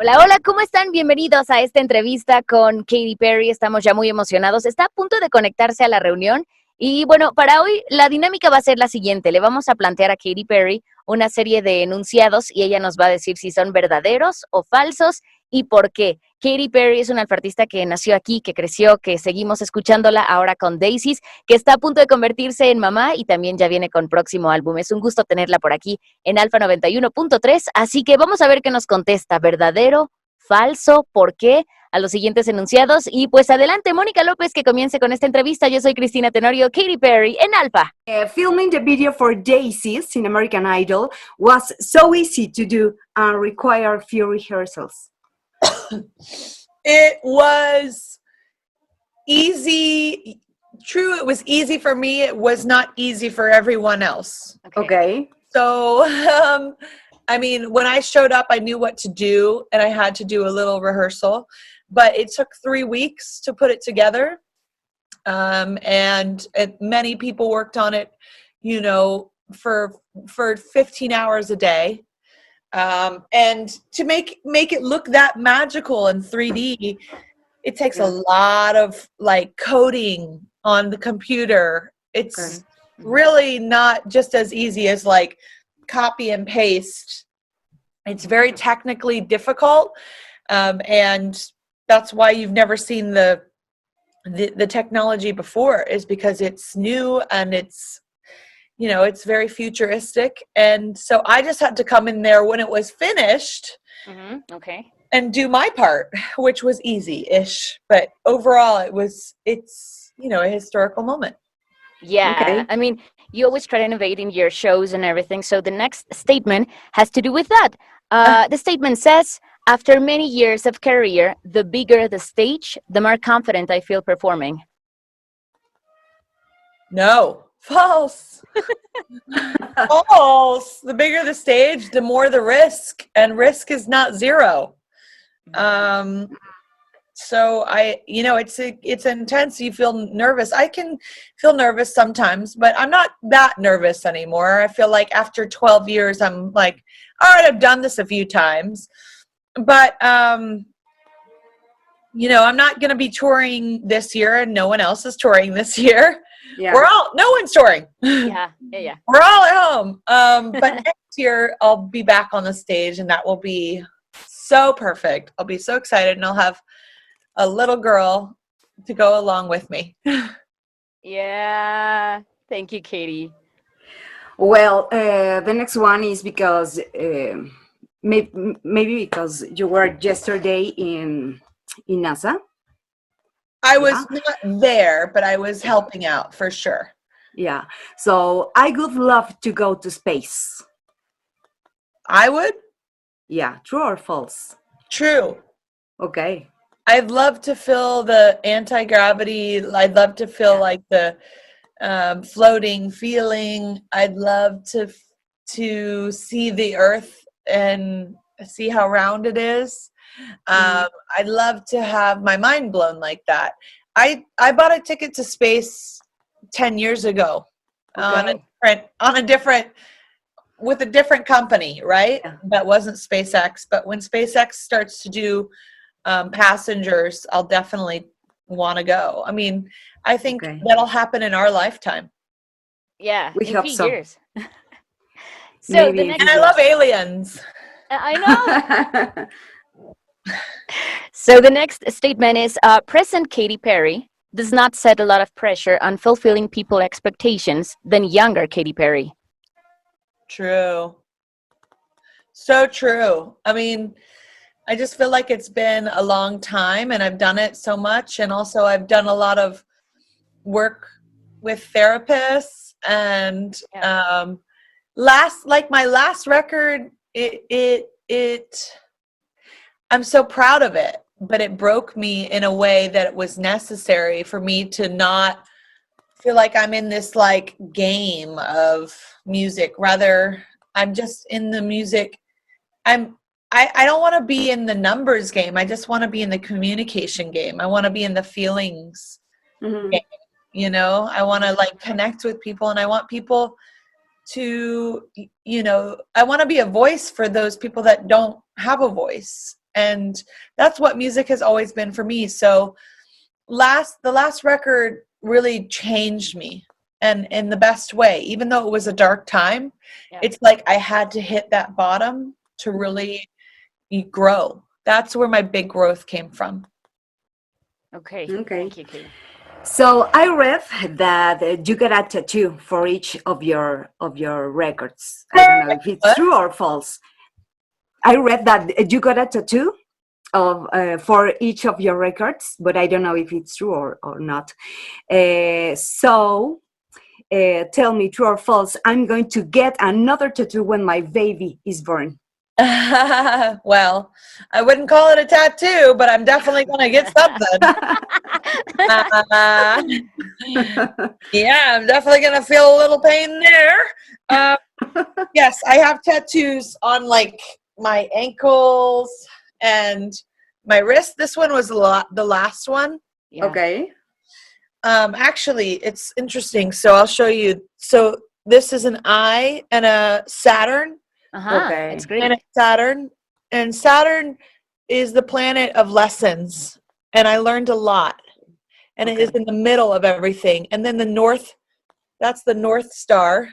Hola, hola, ¿cómo están? Bienvenidos a esta entrevista con Katy Perry. Estamos ya muy emocionados. Está a punto de conectarse a la reunión. Y bueno, para hoy la dinámica va a ser la siguiente. Le vamos a plantear a Katy Perry una serie de enunciados y ella nos va a decir si son verdaderos o falsos y por qué. Katy Perry es una artista que nació aquí, que creció, que seguimos escuchándola ahora con Daisies, que está a punto de convertirse en mamá y también ya viene con próximo álbum. Es un gusto tenerla por aquí en Alfa 91.3, así que vamos a ver qué nos contesta, verdadero, falso, por qué, a los siguientes enunciados. Y pues adelante, Mónica López, que comience con esta entrevista. Yo soy Cristina Tenorio, Katy Perry en Alfa. Filming the video for Daisies in American Idol was so easy to do and required few rehearsals. It was easy. True, it was easy for me. It was not easy for everyone else. Okay. So, I mean, when I showed up, I knew what to do, and I had to do a little rehearsal. But it took 3 weeks to put it together, and many people worked on it, you know, for 15 hours a day. And to make it look that magical in 3D, it takes a lot of like coding on the computer. It's really not just as easy as like copy and paste. It's very technically difficult, and that's why you've never seen the technology before, is because it's new and it's, you know, it's very futuristic. And so I just had to come in there when it was finished and do my part, which was easy-ish. But overall, it's, you know, a historical moment. Yeah, Okay. I mean, you always try to innovate in your shows and everything. So the next statement has to do with that. The statement says, after many years of career, the bigger the stage, the more confident I feel performing. No. False. False. The bigger the stage, the more the risk, and risk is not zero. So you know, it's intense. You feel nervous. I can feel nervous sometimes, but I'm not that nervous anymore. I feel like after 12 years, I'm like, all right, I've done this a few times, but you know, I'm not going to be touring this year, and no one else is touring this year. Yeah. No one's touring. Yeah. We're all at home. But next year I'll be back on the stage, and that will be so perfect. I'll be so excited, and I'll have a little girl to go along with me. Yeah. Thank you, Katy. Well, the next one is because maybe because you were yesterday in NASA. I was not there, but I was helping out for sure. Yeah. So I would love to go to space. I would? Yeah. True or false? True. Okay. I'd love to feel the anti-gravity. I'd love to feel like the floating feeling. I'd love to see the Earth and see how round it is. I'd love to have my mind blown like that. I bought a ticket to space 10 years ago with a different company, right? Yeah. That wasn't SpaceX. But when SpaceX starts to do passengers, I'll definitely want to go. I mean, I think that'll happen in our lifetime. Yeah, We in hope a few so. years. So Maybe the in next, And I love aliens. I know. So the next statement is, present Katy Perry does not set a lot of pressure on fulfilling people's expectations than younger Katy Perry. True. So true. I mean, I just feel like it's been a long time, and I've done it so much. And also I've done a lot of work with therapists, and my last record, I'm so proud of it, but it broke me in a way that it was necessary for me to not feel like I'm in this like game of music. Rather, I'm just in the music. I don't want to be in the numbers game. I just want to be in the communication game. I want to be in the feelings game. You know, I want to like connect with people, and I want people to, you know, I want to be a voice for those people that don't have a voice. And that's what music has always been for me. So the last record really changed me, and in the best way. Even though it was a dark time, it's like I had to hit that bottom to really grow. That's where my big growth came from. Okay. Okay. Thank you, Katy. So I read that you got a tattoo for each of your records. I don't know if it's What? true or false. I read that you got a tattoo of for each of your records, but I don't know if it's true or not. So tell me, true or false? I'm going to get another tattoo when my baby is born. Well, I wouldn't call it a tattoo, but I'm definitely going to get something. Yeah, I'm definitely going to feel a little pain there. Yes, I have tattoos on like my ankles and my wrist. This one was the last one. Yeah. Okay. Actually, it's interesting. So I'll show you. So this is an eye and a Saturn. Okay. It's great. And it's Saturn. And Saturn is the planet of lessons. And I learned a lot. And it is in the middle of everything. And then the north, that's the North Star,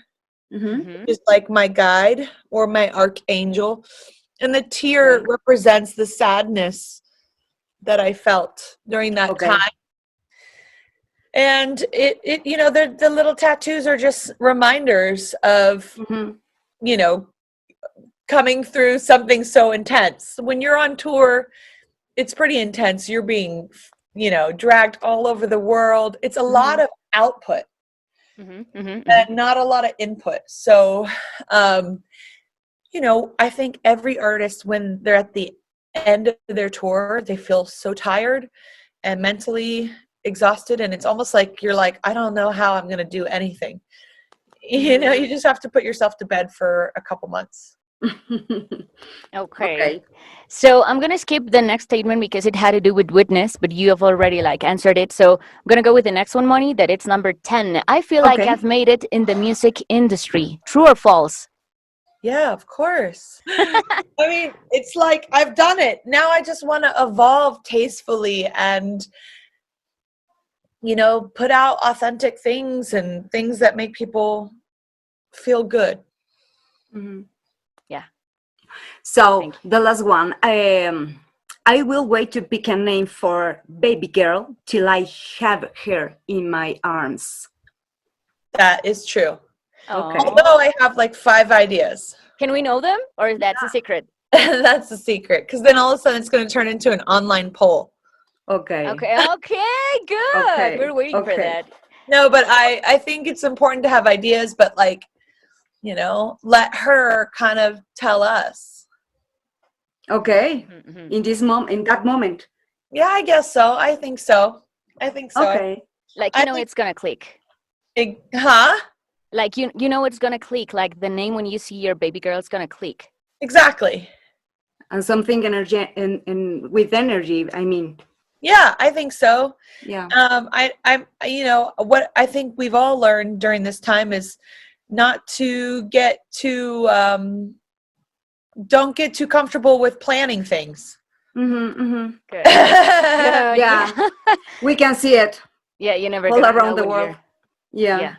which is like my guide or my archangel. And the tear represents the sadness that I felt during that time. And it you know, the little tattoos are just reminders of, you know, coming through something so intense. When you're on tour, it's pretty intense. You're being, you know, dragged all over the world. It's a lot of output and not a lot of input. So, you know, I think every artist, when they're at the end of their tour, they feel so tired and mentally exhausted. And it's almost like you're like, I don't know how I'm going to do anything. You know, you just have to put yourself to bed for a couple months. Okay. So I'm going to skip the next statement because it had to do with witness, but you have already like answered it. So I'm going to go with the next one, Moni, that it's number 10. I feel like I've made it in the music industry. True or false? Yeah, of course. I mean, it's like I've done it. Now I just want to evolve tastefully and, you know, put out authentic things and things that make people feel good. Yeah. So the last one, I will wait to pick a name for baby girl till I have her in my arms. That is true. Okay. Although I have like 5 ideas. Can we know them, or that's a secret? That's the secret, because then all of a sudden it's going to turn into an online poll. Okay. Good. Okay, We're waiting for that. No, but I think it's important to have ideas, but like, you know, let her kind of tell us. Okay. In that moment. Yeah, I guess so. I think so. Okay. Like, you know, it's going to click. Like, you know, it's going to click. Like the name when you see your baby girl, it's going to click. Exactly. And something energy and with energy, I mean. Yeah, I think so. Yeah. I'm you know, what I think we've all learned during this time is not to get too don't get too comfortable with planning things. Good. Yeah. We can see it. Yeah, you never all gonna around know the when world. Yeah.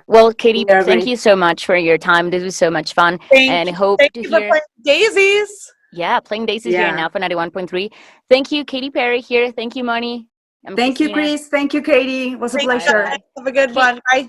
Well, Katy, thank you so much for your time. This was so much fun. Thank I hope thank to you hear. for playing daisies. Yeah, playing daisies here in Alpha 91.3. Thank you, Katy Perry here. Thank you, Moni. Thank you, Chris. Thank you, Katy. It was a pleasure. Have a good one. Bye.